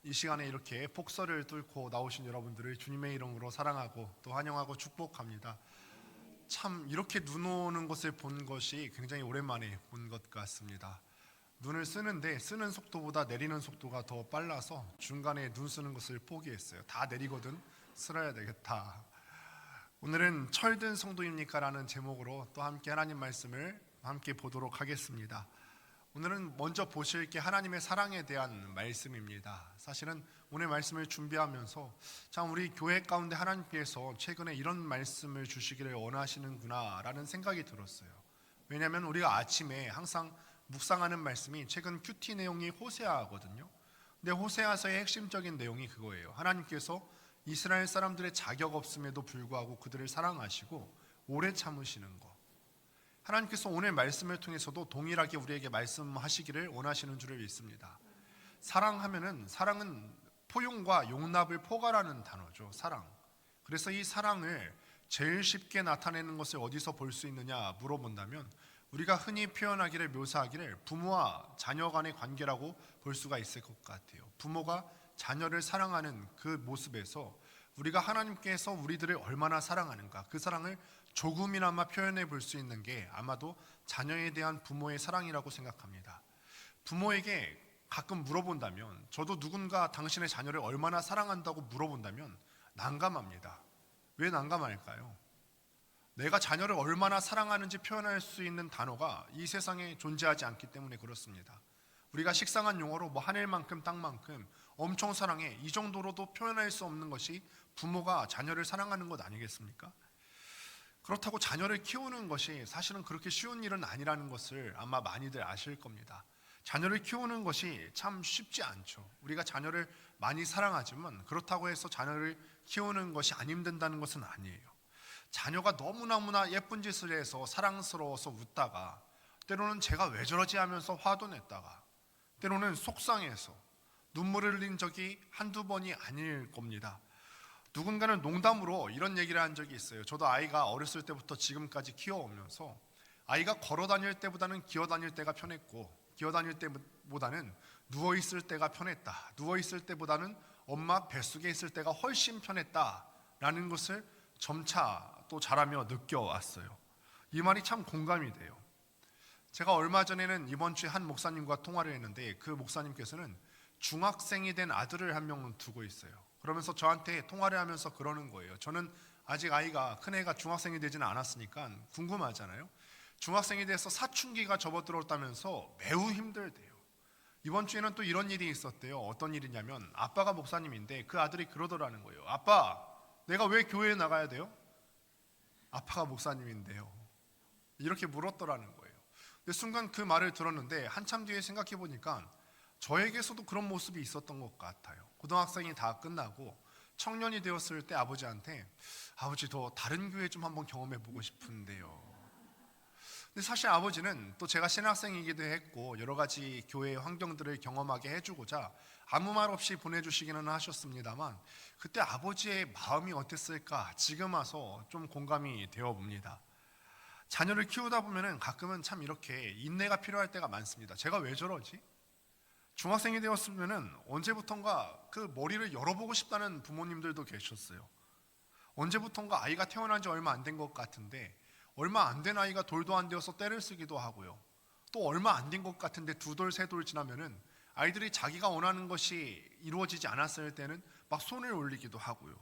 이 시간에 이렇게 폭설을 뚫고 나오신 여러분들을 주님의 이름으로 사랑하고 또 환영하고 축복합니다. 참 이렇게 눈 오는 것을 본 것이 굉장히 오랜만에 본 것 같습니다. 눈을 쓰는데 쓰는 속도보다 내리는 속도가 더 빨라서 중간에 눈 쓰는 것을 포기했어요. 다 내리거든 쓸어야 되겠다. 오늘은 철든 성도입니까? 라는 제목으로 또 함께 하나님 말씀을 함께 보도록 하겠습니다. 오늘은 먼저 보실 게 하나님의 사랑에 대한 말씀입니다. 사실은 오늘 말씀을 준비하면서 참 우리 교회 가운데 하나님께서 최근에 이런 말씀을 주시기를 원하시는구나 라는 생각이 들었어요. 왜냐하면 우리가 아침에 항상 묵상하는 말씀이 최근 큐티 내용이 호세아거든요. 근데 호세아서의 핵심적인 내용이 그거예요. 하나님께서 이스라엘 사람들의 자격 없음에도 불구하고 그들을 사랑하시고 오래 참으시는 것. 하나님께서 오늘 말씀을 통해서도 동일하게 우리에게 말씀하시기를 원하시는 줄을 믿습니다. 사랑은 포용과 용납을 포괄하는 단어죠. 사랑. 그래서 이 사랑을 제일 쉽게 나타내는 것을 어디서 볼 수 있느냐 물어본다면 우리가 흔히 표현하기를 묘사하기를 부모와 자녀 간의 관계라고 볼 수가 있을 것 같아요. 부모가 자녀를 사랑하는 그 모습에서 우리가 하나님께서 우리들을 얼마나 사랑하는가, 그 사랑을 조금이나마 표현해 볼 수 있는 게 아마도 자녀에 대한 부모의 사랑이라고 생각합니다. 부모에게 가끔 물어본다면, 저도 누군가 당신의 자녀를 얼마나 사랑한다고 물어본다면 난감합니다. 왜 난감할까요? 내가 자녀를 얼마나 사랑하는지 표현할 수 있는 단어가 이 세상에 존재하지 않기 때문에 그렇습니다. 우리가 식상한 용어로 하늘만큼 땅만큼 엄청 사랑해, 이 정도로도 표현할 수 없는 것이 부모가 자녀를 사랑하는 것 아니겠습니까? 그렇다고 자녀를 키우는 것이 사실은 그렇게 쉬운 일은 아니라는 것을 아마 많이들 아실 겁니다. 자녀를 키우는 것이 참 쉽지 않죠. 우리가 자녀를 많이 사랑하지만 그렇다고 해서 자녀를 키우는 것이 안 힘든다는 것은 아니에요. 자녀가 너무나 예쁜 짓을 해서 사랑스러워서 웃다가, 때로는 제가 왜 저러지 하면서 화도 냈다가, 때로는 속상해서 눈물을 흘린 적이 한두 번이 아닐 겁니다. 누군가는 농담으로 이런 얘기를 한 적이 있어요. 저도 아이가 어렸을 때부터 지금까지 키워오면서 아이가 걸어 다닐 때보다는 기어 다닐 때가 편했고, 기어 다닐 때보다는 누워 있을 때가 편했다, 누워 있을 때보다는 엄마 뱃속에 있을 때가 훨씬 편했다라는 것을 점차 또 자라며 느껴왔어요. 이 말이 참 공감이 돼요. 제가 얼마 전에는 이번 주에 한 목사님과 통화를 했는데 그 목사님께서는 중학생이 된 아들을 한 명 두고 있어요. 그러면서 저한테 통화를 하면서 그러는 거예요. 저는 아직 큰애가 중학생이 되지는 않았으니까 궁금하잖아요. 중학생이 돼서 사춘기가 접어들었다면서 매우 힘들대요. 이번 주에는 또 이런 일이 있었대요. 어떤 일이냐면 아빠가 목사님인데 그 아들이 그러더라는 거예요. 아빠, 내가 왜 교회에 나가야 돼요? 아빠가 목사님인데요. 이렇게 물었더라는 거예요. 근데 순간 그 말을 들었는데 한참 뒤에 생각해 보니까 저에게서도 그런 모습이 있었던 것 같아요. 고등학생이 다 끝나고 청년이 되었을 때 아버지한테, 아버지 더 다른 교회 좀 한번 경험해 보고 싶은데요. 근데 사실 아버지는 또 제가 신학생이기도 했고 여러 가지 교회의 환경들을 경험하게 해주고자 아무 말 없이 보내주시기는 하셨습니다만, 그때 아버지의 마음이 어땠을까 지금 와서 좀 공감이 되어 봅니다. 자녀를 키우다 보면은 가끔은 참 이렇게 인내가 필요할 때가 많습니다. 제가 왜 저러지? 중학생이 되었으면은 언제부턴가 그 머리를 열어보고 싶다는 부모님들도 계셨어요. 언제부턴가 아이가 태어난 지 얼마 안 된 것 같은데 얼마 안 된 아이가 돌도 안 되어서 떼를 쓰기도 하고요. 또 얼마 안 된 것 같은데 두 돌, 세 돌 지나면은 아이들이 자기가 원하는 것이 이루어지지 않았을 때는 막 손을 올리기도 하고요.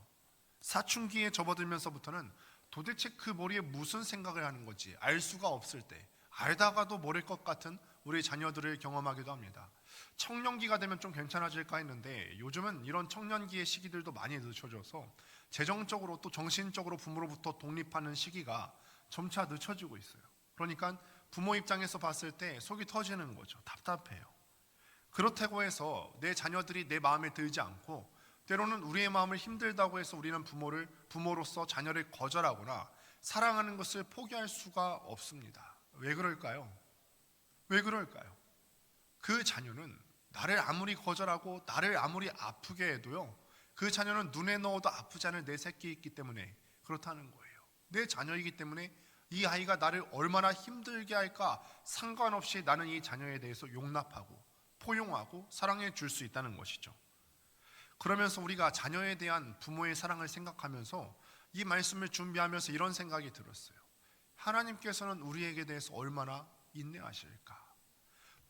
사춘기에 접어들면서부터는 도대체 그 머리에 무슨 생각을 하는 건지 알 수가 없을 때, 알다가도 모를 것 같은 우리 자녀들을 경험하기도 합니다. 청년기가 되면 좀 괜찮아질까 했는데 요즘은 이런 청년기의 시기들도 많이 늦춰져서 재정적으로 또 정신적으로 부모로부터 독립하는 시기가 점차 늦춰지고 있어요. 그러니까 부모 입장에서 봤을 때 속이 터지는 거죠. 답답해요. 그렇다고 해서 내 자녀들이 내 마음에 들지 않고, 때로는 우리의 마음을 힘들다고 해서 우리는 부모로서 자녀를 거절하거나 사랑하는 것을 포기할 수가 없습니다. 왜 그럴까요? 왜 그럴까요? 그 자녀는 나를 아무리 거절하고 나를 아무리 아프게 해도요, 그 자녀는 눈에 넣어도 아프지 않을 내 새끼이기 때문에 그렇다는 거예요. 내 자녀이기 때문에 이 아이가 나를 얼마나 힘들게 할까 상관없이 나는 이 자녀에 대해서 용납하고 포용하고 사랑해 줄 수 있다는 것이죠. 그러면서 우리가 자녀에 대한 부모의 사랑을 생각하면서 이 말씀을 준비하면서 이런 생각이 들었어요. 하나님께서는 우리에게 대해서 얼마나 인내하실까?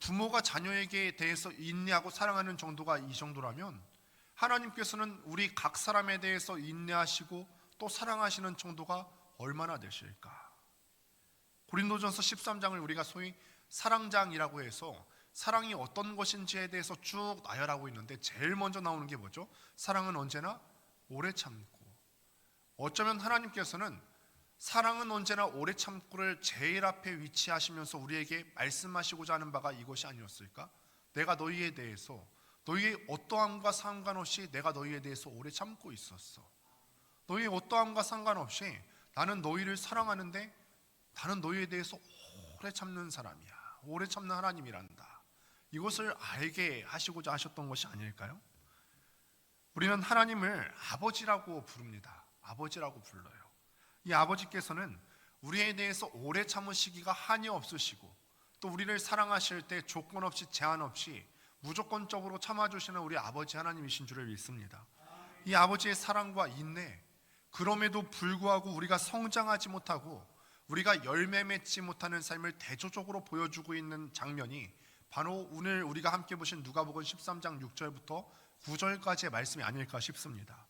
부모가 자녀에게 대해서 인내하고 사랑하는 정도가 이 정도라면 하나님께서는 우리 각 사람에 대해서 인내하시고 또 사랑하시는 정도가 얼마나 되실까? 고린도전서 13장을 우리가 소위 사랑장이라고 해서 사랑이 어떤 것인지에 대해서 쭉 나열하고 있는데 제일 먼저 나오는 게 뭐죠? 사랑은 언제나 오래 참고. 어쩌면 하나님께서는 사랑은 언제나 오래 참고를 제일 앞에 위치하시면서 우리에게 말씀하시고자 하는 바가 이것이 아니었을까? 내가 너희에 대해서 너희의 어떠함과 상관없이 내가 너희에 대해서 오래 참고 있었어. 너희의 어떠함과 상관없이 나는 너희를 사랑하는데 나는 너희에 대해서 오래 참는 사람이야. 오래 참는 하나님이란다. 이것을 알게 하시고자 하셨던 것이 아닐까요? 우리는 하나님을 아버지라고 부릅니다. 아버지라고 불러요. 이 아버지께서는 우리에 대해서 오래 참으시기가 한이 없으시고 또 우리를 사랑하실 때 조건 없이 제한 없이 무조건적으로 참아주시는 우리 아버지 하나님이신 줄을 믿습니다. 이 아버지의 사랑과 인내, 그럼에도 불구하고 우리가 성장하지 못하고 우리가 열매 맺지 못하는 삶을 대조적으로 보여주고 있는 장면이 바로 오늘 우리가 함께 보신 누가복음 13장 6절부터 9절까지의 말씀이 아닐까 싶습니다.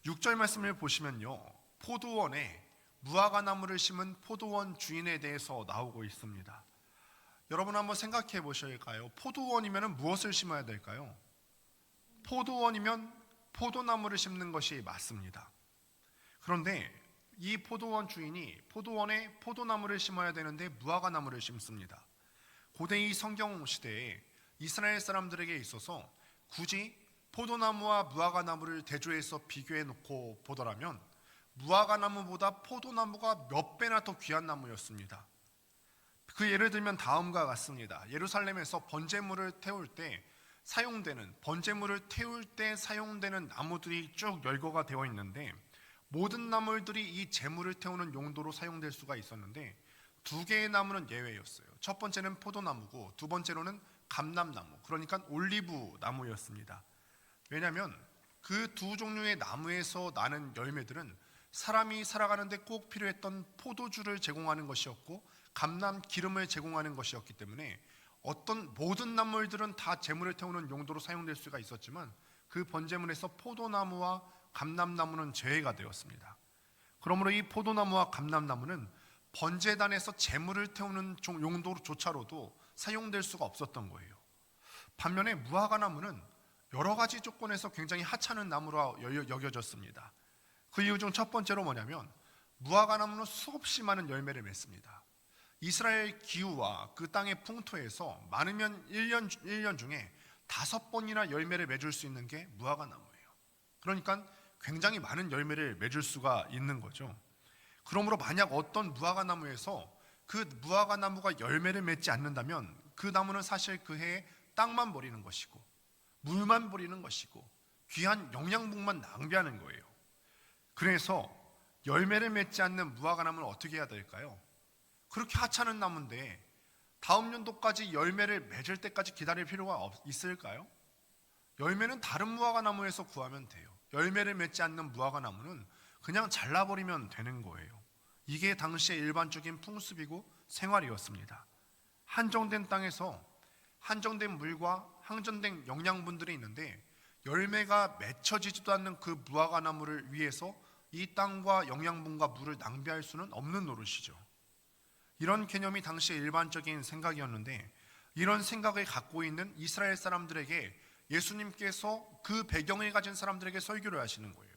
6절 말씀을 보시면요, 포도원에 무화과나무를 심은 포도원 주인에 대해서 나오고 있습니다. 여러분 한번 생각해 보실까요? 포도원이면 무엇을 심어야 될까요? 포도원이면 포도나무를 심는 것이 맞습니다. 그런데 이 포도원 주인이 포도원에 포도나무를 심어야 되는데 무화과나무를 심습니다. 고대 이 성경 시대에 이스라엘 사람들에게 있어서 굳이 포도나무와 무화과나무를 대조해서 비교해 놓고 보더라면 무화과나무보다 포도나무가 몇 배나 더 귀한 나무였습니다. 그 예를 들면 다음과 같습니다. 예루살렘에서 번제물을 태울 때 사용되는 나무들이 쭉 열거가 되어 있는데 모든 나무들이 이 제물을 태우는 용도로 사용될 수가 있었는데 두 개의 나무는 예외였어요. 첫 번째는 포도나무고 두 번째로는 감람나무, 그러니까 올리브 나무였습니다. 왜냐하면 그 두 종류의 나무에서 나는 열매들은 사람이 살아가는데 꼭 필요했던 포도주를 제공하는 것이었고 감람 기름을 제공하는 것이었기 때문에 모든 나물들은 다 제물을 태우는 용도로 사용될 수가 있었지만 그 번제물에서 포도나무와 감람나무는 제외가 되었습니다. 그러므로 이 포도나무와 감람나무는 번제단에서 제물을 태우는 용도조차로도 사용될 수가 없었던 거예요. 반면에 무화과나무는 여러 가지 조건에서 굉장히 하찮은 나무로 여겨졌습니다. 그 이유 중 첫 번째로 뭐냐면 무화과나무는 수없이 많은 열매를 맺습니다. 이스라엘 기후와 그 땅의 풍토에서 많으면 1년 중에 5번이나 열매를 맺을 수 있는 게 무화과나무예요. 그러니까 굉장히 많은 열매를 맺을 수가 있는 거죠. 그러므로 만약 어떤 무화과나무에서 그 무화과나무가 열매를 맺지 않는다면 그 나무는 사실 그 해에 땅만 버리는 것이고 물만 버리는 것이고 귀한 영양분만 낭비하는 거예요. 그래서 열매를 맺지 않는 무화과나무는 어떻게 해야 될까요? 그렇게 하찮은 나무인데 다음 연도까지 열매를 맺을 때까지 기다릴 필요가 있을까요? 열매는 다른 무화과나무에서 구하면 돼요. 열매를 맺지 않는 무화과나무는 그냥 잘라버리면 되는 거예요. 이게 당시의 일반적인 풍습이고 생활이었습니다. 한정된 땅에서 한정된 물과 한정된 영양분들이 있는데 열매가 맺혀지지도 않는 그 무화과나무를 위해서 이 땅과 영양분과 물을 낭비할 수는 없는 노릇이죠. 이런 개념이 당시의 일반적인 생각이었는데 이런 생각을 갖고 있는 이스라엘 사람들에게 예수님께서 그 배경을 가진 사람들에게 설교를 하시는 거예요.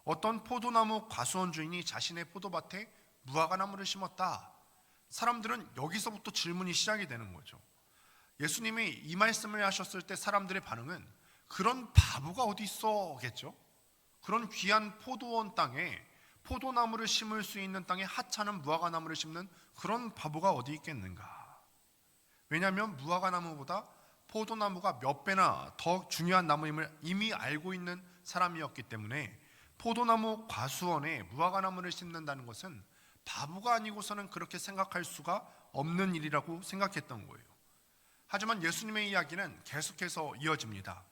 어떤 포도나무 과수원 주인이 자신의 포도밭에 무화과나무를 심었다. 사람들은 여기서부터 질문이 시작이 되는 거죠. 예수님이 이 말씀을 하셨을 때 사람들의 반응은 그런 바보가 어디 있어겠죠? 그런 귀한 포도원 땅에 포도나무를 심을 수 있는 땅에 하찮은 무화과나무를 심는 그런 바보가 어디 있겠는가? 왜냐하면 무화과나무보다 포도나무가 몇 배나 더 중요한 나무임을 이미 알고 있는 사람이었기 때문에 포도나무 과수원에 무화과나무를 심는다는 것은 바보가 아니고서는 그렇게 생각할 수가 없는 일이라고 생각했던 거예요. 하지만 예수님의 이야기는 계속해서 이어집니다.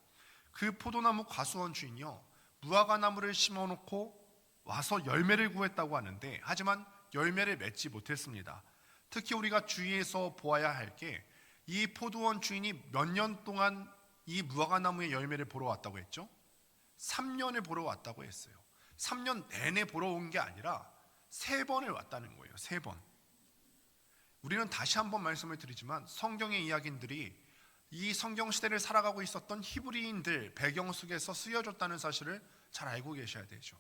그 포도나무 과수원 주인이요, 무화과나무를 심어놓고 와서 열매를 구했다고 하는데, 하지만 열매를 맺지 못했습니다. 특히 우리가 주의해서 보아야 할 게, 이 포도원 주인이 몇 년 동안 이 무화과나무의 열매를 보러 왔다고 했죠? 3년을 보러 왔다고 했어요. 3년 내내 보러 온 게 아니라 3번을 왔다는 거예요. 3번. 우리는 다시 한번 말씀을 드리지만, 성경의 이야기들이 이 성경 시대를 살아가고 있었던 히브리인들 배경 속에서 쓰여졌다는 사실을 잘 알고 계셔야 되죠.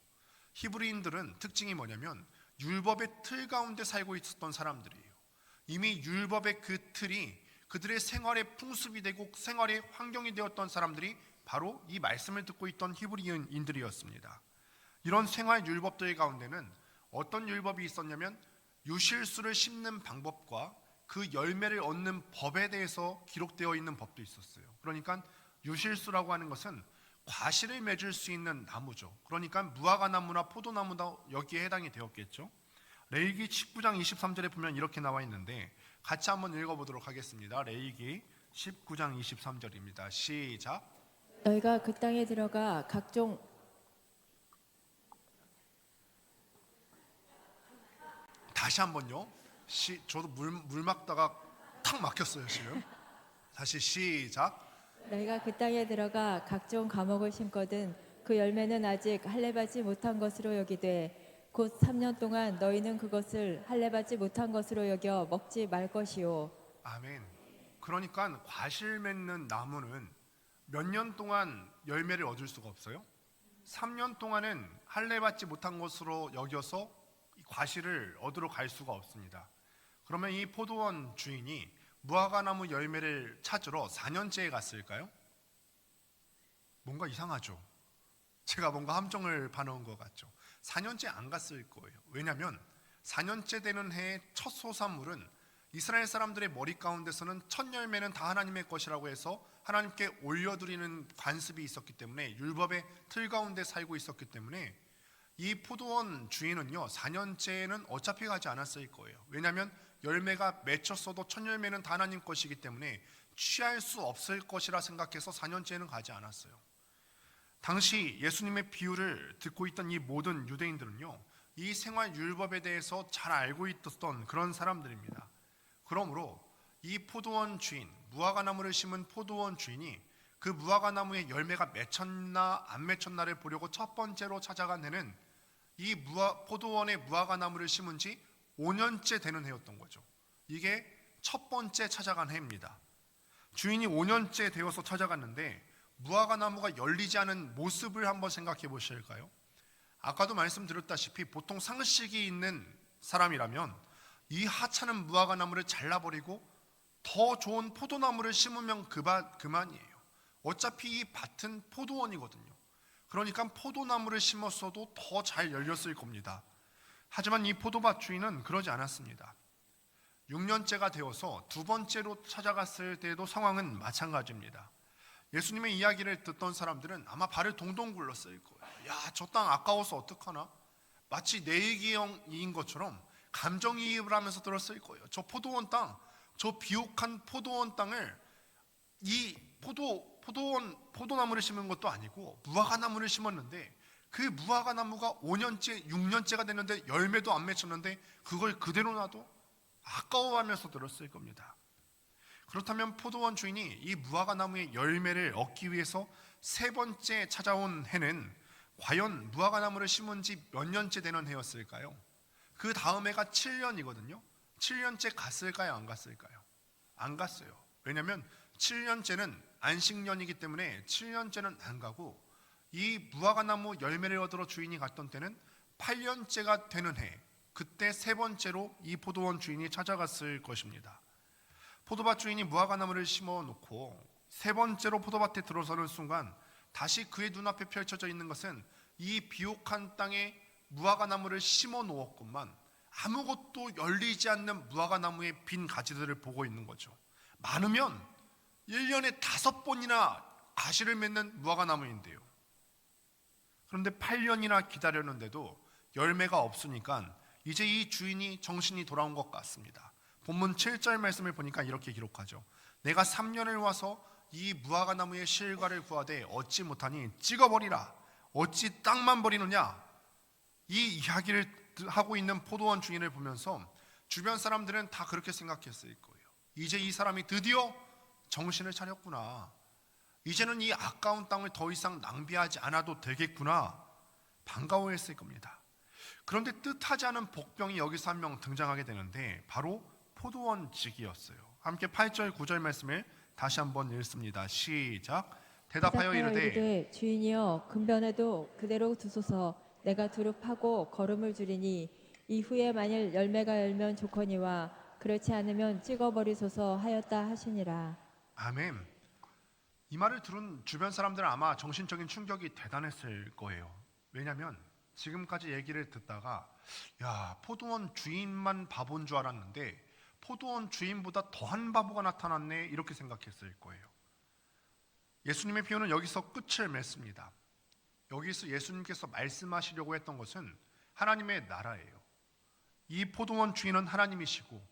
히브리인들은 특징이 뭐냐면 율법의 틀 가운데 살고 있었던 사람들이에요. 이미 율법의 그 틀이 그들의 생활의 풍습이 되고 생활의 환경이 되었던 사람들이 바로 이 말씀을 듣고 있던 히브리인들이었습니다. 이런 생활 율법들 가운데는 어떤 율법이 있었냐면, 유실수를 심는 방법과 그 열매를 얻는 법에 대해서 기록되어 있는 법도 있었어요. 그러니까 유실수라고 하는 것은 과실을 맺을 수 있는 나무죠. 그러니까 무화과나무나 포도나무도 여기에 해당이 되었겠죠. 레위기 19장 23절에 보면 이렇게 나와 있는데, 같이 한번 읽어보도록 하겠습니다. 레위기 19장 23절입니다. 시작. 너희가 그 땅에 들어가 각종 다시 한번요. 저도 물 막다가 탁 막혔어요 지금. 다시 시작. 너희가 그 땅에 들어가 각종 과목을 심거든 그 열매는 아직 할례받지 못한 것으로 여기되 곧 3년 동안 너희는 그것을 할례받지 못한 것으로 여겨 먹지 말 것이요. 아멘. 그러니까 과실 맺는 나무는 몇 년 동안 열매를 얻을 수가 없어요. 3년 동안은 할례받지 못한 것으로 여겨서 과실을 얻으러 갈 수가 없습니다. 그러면 이 포도원 주인이 무화과나무 열매를 찾으러 4년째에 갔을까요? 뭔가 이상하죠. 제가 뭔가 함정을 파놓은 것 같죠. 4년째 안 갔을 거예요. 왜냐하면 4년째 되는 해의 첫 소산물은 이스라엘 사람들의 머리 가운데서는 첫 열매는 다 하나님의 것이라고 해서 하나님께 올려드리는 관습이 있었기 때문에, 율법의 틀 가운데 살고 있었기 때문에 이 포도원 주인은요 4년째에는 어차피 가지 않았을 거예요. 왜냐하면 열매가 맺혔어도 첫 열매는 다 하나님 것이기 때문에 취할 수 없을 것이라 생각해서 4년째에는 가지 않았어요. 당시 예수님의 비유를 듣고 있던 이 모든 유대인들은요 이 생활 율법에 대해서 잘 알고 있었던 그런 사람들입니다. 그러므로 이 포도원 주인, 무화과나무를 심은 포도원 주인이 그 무화과나무의 열매가 맺혔나 안 맺혔나를 보려고 첫 번째로 찾아간 해는 이 포도원의 무화과나무를 심은 지 5년째 되는 해였던 거죠. 이게 첫 번째 찾아간 해입니다. 주인이 5년째 되어서 찾아갔는데 무화과나무가 열리지 않은 모습을 한번 생각해 보실까요? 아까도 말씀드렸다시피 보통 상식이 있는 사람이라면 이 하찮은 무화과나무를 잘라버리고 더 좋은 포도나무를 심으면 그만이에요. 어차피 이 밭은 포도원이거든요. 그러니까 포도나무를 심었어도 더 잘 열렸을 겁니다. 하지만 이 포도밭 주인은 그러지 않았습니다. 6년째가 되어서 두 번째로 찾아갔을 때도 상황은 마찬가지입니다. 예수님의 이야기를 듣던 사람들은 아마 발을 동동 굴렀을 거예요. 야, 저 땅 아까워서 어떡하나? 마치 내 얘기인 것처럼 감정이입을 하면서 들었을 거예요. 저 포도원 땅, 저 비옥한 포도원 땅을 이 포도나무를 심은 것도 아니고 무화과나무를 심었는데 그 무화과나무가 5년째, 6년째가 됐는데 열매도 안 맺혔는데 그걸 그대로 놔도 아까워하면서 들었을 겁니다. 그렇다면 포도원 주인이 이 무화과나무의 열매를 얻기 위해서 세 번째 찾아온 해는 과연 무화과나무를 심은 지 몇 년째 되는 해였을까요? 그 다음 해가 7년이거든요. 7년째 갔을까요? 안 갔을까요? 안 갔어요. 왜냐하면 7년째는 안식년이기 때문에 7년째는 안 가고 이 무화과나무 열매를 얻으러 주인이 갔던 때는 8년째가 되는 해, 그때 세 번째로 이 포도원 주인이 찾아갔을 것입니다. 포도밭 주인이 무화과나무를 심어놓고 세 번째로 포도밭에 들어서는 순간 다시 그의 눈앞에 펼쳐져 있는 것은 이 비옥한 땅에 무화과나무를 심어 놓았건만 아무것도 열리지 않는 무화과나무의 빈 가지들을 보고 있는 거죠. 많으면 1년에 5번이나 가시를 맺는 무화과나무인데요. 그런데 8년이나 기다렸는데도 열매가 없으니까 이제 이 주인이 정신이 돌아온 것 같습니다. 본문 7절 말씀을 보니까 이렇게 기록하죠. 내가 3년을 와서 이 무화과 나무의 실과를 구하되 얻지 못하니 찍어버리라. 어찌 땅만 버리느냐. 이 이야기를 하고 있는 포도원 주인을 보면서 주변 사람들은 다 그렇게 생각했을 거예요. 이제 이 사람이 드디어 정신을 차렸구나. 이제는 이 아까운 땅을 더 이상 낭비하지 않아도 되겠구나. 반가워했을 겁니다. 그런데 뜻하지 않은 복병이 여기서 한 명 등장하게 되는데 바로 포도원직이었어요. 함께 8절 9절 말씀을 다시 한번 읽습니다. 시작. 대답하여 이르되 주인이여 금변에도 그대로 두소서. 내가 두루 파고 거름을 줄이니 이후에 만일 열매가 열면 좋거니와 그렇지 않으면 찍어버리소서 하였다 하시니라. 아멘. 이 말을 들은 주변 사람들은 아마 정신적인 충격이 대단했을 거예요. 왜냐하면 지금까지 얘기를 듣다가 야, 포도원 주인만 바보인 줄 알았는데 포도원 주인보다 더한 바보가 나타났네, 이렇게 생각했을 거예요. 예수님의 비유는 여기서 끝을 맺습니다. 여기서 예수님께서 말씀하시려고 했던 것은 하나님의 나라예요. 이 포도원 주인은 하나님이시고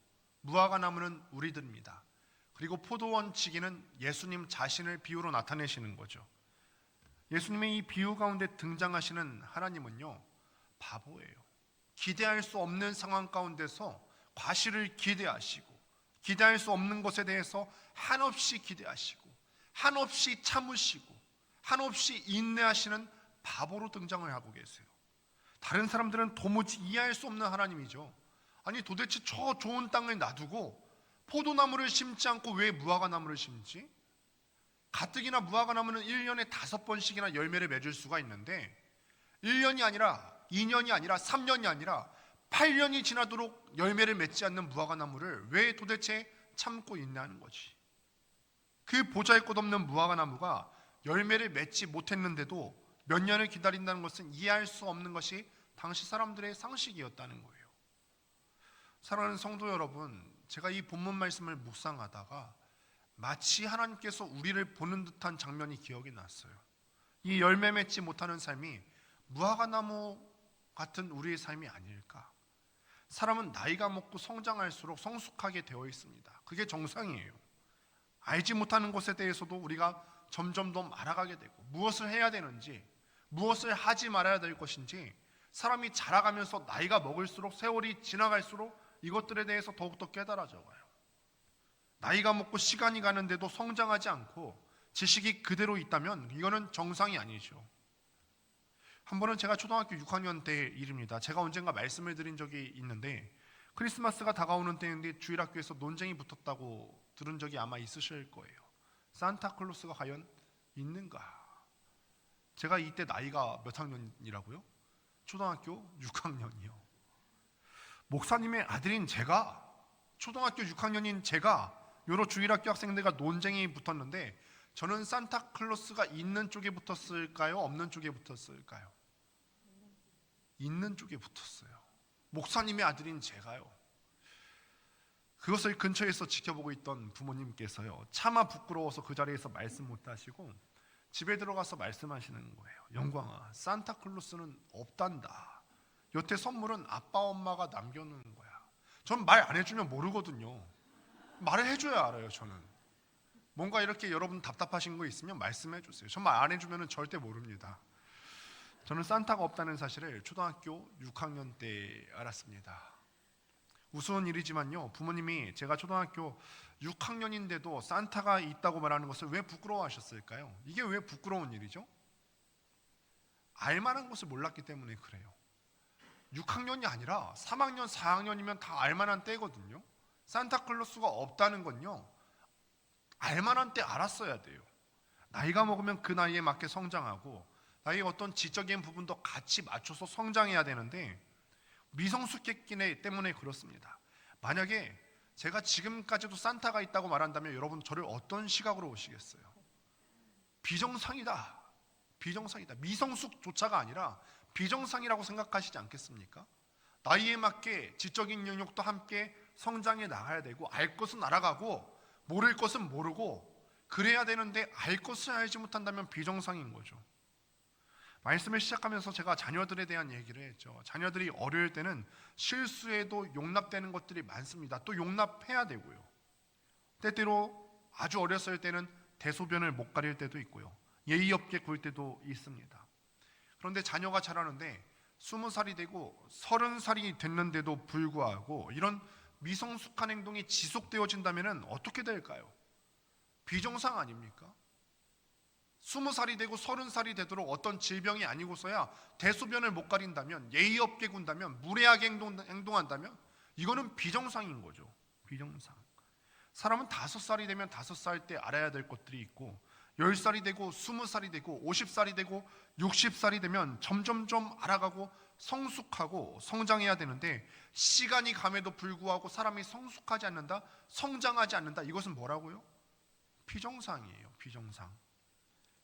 무화과 나무는 우리들입니다. 그리고 포도원 지기는 예수님 자신을 비유로 나타내시는 거죠. 예수님의 이 비유 가운데 등장하시는 하나님은요, 바보예요. 기대할 수 없는 상황 가운데서 과실을 기대하시고, 기대할 수 없는 것에 대해서 한없이 기대하시고, 한없이 참으시고, 한없이 인내하시는 바보로 등장을 하고 계세요. 다른 사람들은 도무지 이해할 수 없는 하나님이죠. 아니 도대체 저 좋은 땅을 놔두고 포도나무를 심지 않고 왜 무화과 나무를 심지? 가뜩이나 무화과 나무는 1년에 5번씩이나 열매를 맺을 수가 있는데 1년이 아니라 2년이 아니라 3년이 아니라 8년이 지나도록 열매를 맺지 않는 무화과 나무를 왜 도대체 참고 있냐는 거지. 그 보잘것없는 무화과 나무가 열매를 맺지 못했는데도 몇 년을 기다린다는 것은 이해할 수 없는 것이 당시 사람들의 상식이었다는 거예요. 사랑하는 성도 여러분, 제가 이 본문 말씀을 묵상하다가 마치 하나님께서 우리를 보는 듯한 장면이 기억이 났어요. 이 열매 맺지 못하는 삶이 무화과 나무 같은 우리의 삶이 아닐까. 사람은 나이가 먹고 성장할수록 성숙하게 되어 있습니다. 그게 정상이에요. 알지 못하는 것에 대해서도 우리가 점점 더 알아가게 되고, 무엇을 해야 되는지, 무엇을 하지 말아야 될 것인지, 사람이 자라가면서 나이가 먹을수록, 세월이 지나갈수록 이것들에 대해서 더욱더 깨달아져 가요. 나이가 먹고 시간이 가는데도 성장하지 않고 지식이 그대로 있다면 이거는 정상이 아니죠. 한 번은 제가 초등학교 6학년 때 일입니다. 제가 언젠가 말씀을 드린 적이 있는데 크리스마스가 다가오는 때인데 주일학교에서 논쟁이 붙었다고 들은 적이 아마 있으실 거예요. 산타클로스가 과연 있는가? 제가 이때 나이가 몇 학년이라고요? 초등학교 6학년이요. 목사님의 아들인 제가, 초등학교 6학년인 제가, 여러 주일학교 학생들과 논쟁이 붙었는데 저는 산타클로스가 있는 쪽에 붙었을까요? 없는 쪽에 붙었을까요? 있는 쪽에 붙었어요. 목사님의 아들인 제가요. 그것을 근처에서 지켜보고 있던 부모님께서요, 차마 부끄러워서 그 자리에서 말씀 못하시고 집에 들어가서 말씀하시는 거예요. 영광아, 산타클로스는 없단다. 여태 선물은 아빠 엄마가 남겨놓은 거야. 전 말 안 해주면 모르거든요. 말을 해줘야 알아요. 저는 뭔가 이렇게 여러분 답답하신 거 있으면 말씀해 주세요. 전 말 안 해주면 절대 모릅니다. 저는 산타가 없다는 사실을 초등학교 6학년 때 알았습니다. 우스운 일이지만요, 부모님이 제가 초등학교 6학년인데도 산타가 있다고 말하는 것을 왜 부끄러워하셨을까요? 이게 왜 부끄러운 일이죠? 알만한 것을 몰랐기 때문에 그래요. 6학년이 아니라 3학년, 4학년이면 다 알만한 때거든요. 산타클로스가 없다는 건요, 알만한 때 알았어야 돼요. 나이가 먹으면 그 나이에 맞게 성장하고 나의 어떤 지적인 부분도 같이 맞춰서 성장해야 되는데 미성숙했기 때문에 그렇습니다. 만약에 제가 지금까지도 산타가 있다고 말한다면 여러분 저를 어떤 시각으로 보시겠어요? 비정상이다. 비정상이다. 미성숙조차가 아니라 비정상이라고 생각하시지 않겠습니까? 나이에 맞게 지적인 영역도 함께 성장해 나가야 되고, 알 것은 알아가고 모를 것은 모르고 그래야 되는데 알 것을 알지 못한다면 비정상인 거죠. 말씀을 시작하면서 제가 자녀들에 대한 얘기를 했죠. 자녀들이 어릴 때는 실수해도 용납되는 것들이 많습니다. 또 용납해야 되고요. 때때로 아주 어렸을 때는 대소변을 못 가릴 때도 있고요. 예의 없게 굴 때도 있습니다. 그런데 자녀가 자라는데 20살이 되고 30살이 됐는데도 불구하고 이런 미성숙한 행동이 지속되어진다면 어떻게 될까요? 비정상 아닙니까? 20살이 되고 30살이 되도록 어떤 질병이 아니고서야 대소변을 못 가린다면, 예의 없게 군다면, 무례하게 행동한다면 이거는 비정상인 거죠. 비정상. 사람은 5살이 되면 5살 때 알아야 될 것들이 있고 10살이 되고 20살이 되고 50살이 되고 60살이 되면 점점점 알아가고 성숙하고 성장해야 되는데, 시간이 감에도 불구하고 사람이 성숙하지 않는다, 성장하지 않는다, 이것은 뭐라고요? 비정상이에요. 비정상.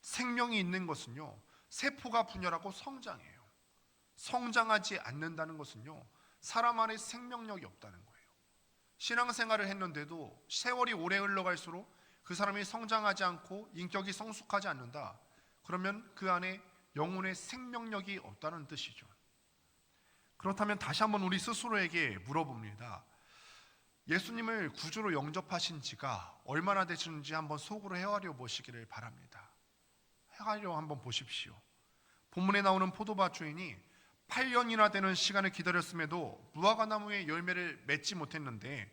생명이 있는 것은요, 세포가 분열하고 성장해요. 성장하지 않는다는 것은요, 사람 안에 생명력이 없다는 거예요. 신앙생활을 했는데도 세월이 오래 흘러갈수록 그 사람이 성장하지 않고 인격이 성숙하지 않는다, 그러면 그 안에 영혼의 생명력이 없다는 뜻이죠. 그렇다면 다시 한번 우리 스스로에게 물어봅니다. 예수님을 구주로 영접하신 지가 얼마나 되시는지 한번 속으로 헤아려 보시기를 바랍니다. 헤아려 한번 보십시오. 본문에 나오는 포도밭 주인이 8년이나 되는 시간을 기다렸음에도 무화과나무의 열매를 맺지 못했는데,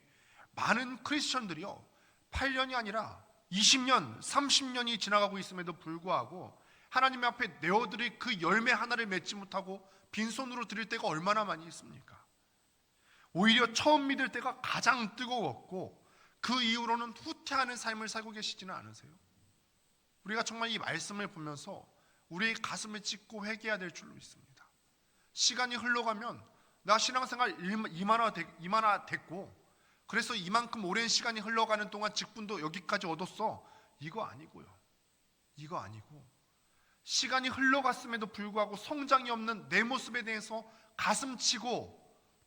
많은 크리스천들이요, 8년이 아니라 20년, 30년이 지나가고 있음에도 불구하고 하나님 앞에 내어드릴 그 열매 하나를 맺지 못하고 빈손으로 드릴 때가 얼마나 많이 있습니까? 오히려 처음 믿을 때가 가장 뜨거웠고 그 이후로는 후퇴하는 삶을 살고 계시지는 않으세요? 우리가 정말 이 말씀을 보면서 우리의 가슴을 찢고 회개해야 될 줄로 있습니다. 시간이 흘러가면 나 신앙생활 이만화 됐고 그래서 이만큼 오랜 시간이 흘러가는 동안 직분도 여기까지 얻었어, 이거 아니고요. 이거 아니고 시간이 흘러갔음에도 불구하고 성장이 없는 내 모습에 대해서 가슴치고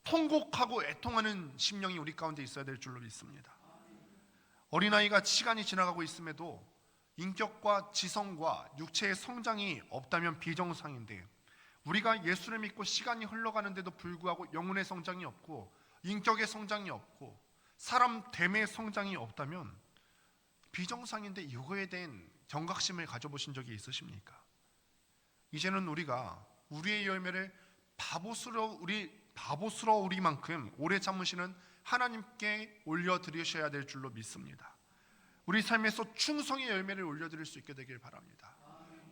통곡하고 애통하는 심령이 우리 가운데 있어야 될 줄로 믿습니다. 어린아이가 시간이 지나가고 있음에도 인격과 지성과 육체의 성장이 없다면 비정상인데, 우리가 예수를 믿고 시간이 흘러가는데도 불구하고 영혼의 성장이 없고 인격의 성장이 없고 사람 됨의 성장이 없다면 비정상인데, 이거에 대한 경각심을 가져보신 적이 있으십니까? 이제는 우리가 우리의 열매를 바보스러우리만큼 오래 참으시는 하나님께 올려드리셔야 될 줄로 믿습니다. 우리 삶에서 충성의 열매를 올려드릴 수 있게 되길 바랍니다.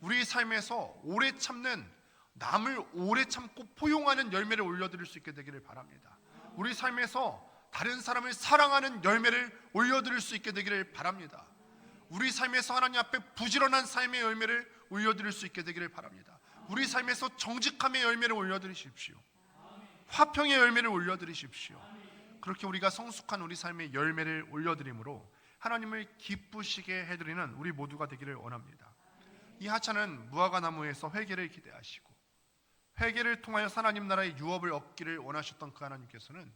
우리 삶에서 오래 참는, 남을 오래 참고 포용하는 열매를 올려드릴 수 있게 되기를 바랍니다. 우리 삶에서 다른 사람을 사랑하는 열매를 올려드릴 수 있게 되기를 바랍니다. 우리 삶에서 하나님 앞에 부지런한 삶의 열매를 올려드릴 수 있게 되기를 바랍니다. 우리 삶에서 정직함의 열매를 올려드리십시오. 화평의 열매를 올려드리십시오. 그렇게 우리가 성숙한 우리 삶의 열매를 올려드림으로 하나님을 기쁘시게 해드리는 우리 모두가 되기를 원합니다. 이 하찮은 무화과나무에서 회개를 기대하시고 회개를 통하여 하나님 나라의 유업을 얻기를 원하셨던 그 하나님께서는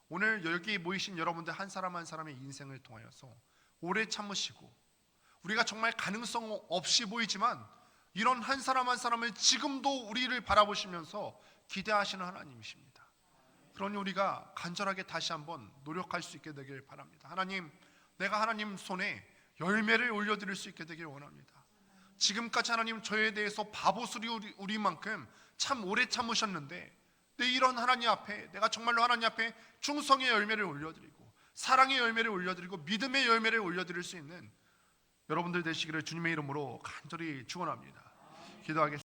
오늘 여기 모이신 여러분들 한 사람 한 사람의 인생을 통하여서 오래 참으시고, 우리가 정말 가능성 없이 보이지만 이런 한 사람 한 사람을 지금도 우리를 바라보시면서 기대하시는 하나님이십니다. 그러니 우리가 간절하게 다시 한번 노력할 수 있게 되길 바랍니다. 하나님, 내가 하나님 손에 열매를 올려드릴 수 있게 되길 원합니다. 지금까지 하나님 저에 대해서 바보스러우리만큼 참 오래 참으셨는데, 이런 하나님 앞에 내가 정말로 하나님 앞에 충성의 열매를 올려드리고 사랑의 열매를 올려드리고 믿음의 열매를 올려드릴 수 있는 여러분들 되시기를 주님의 이름으로 간절히 축원합니다. 기도하겠습니다.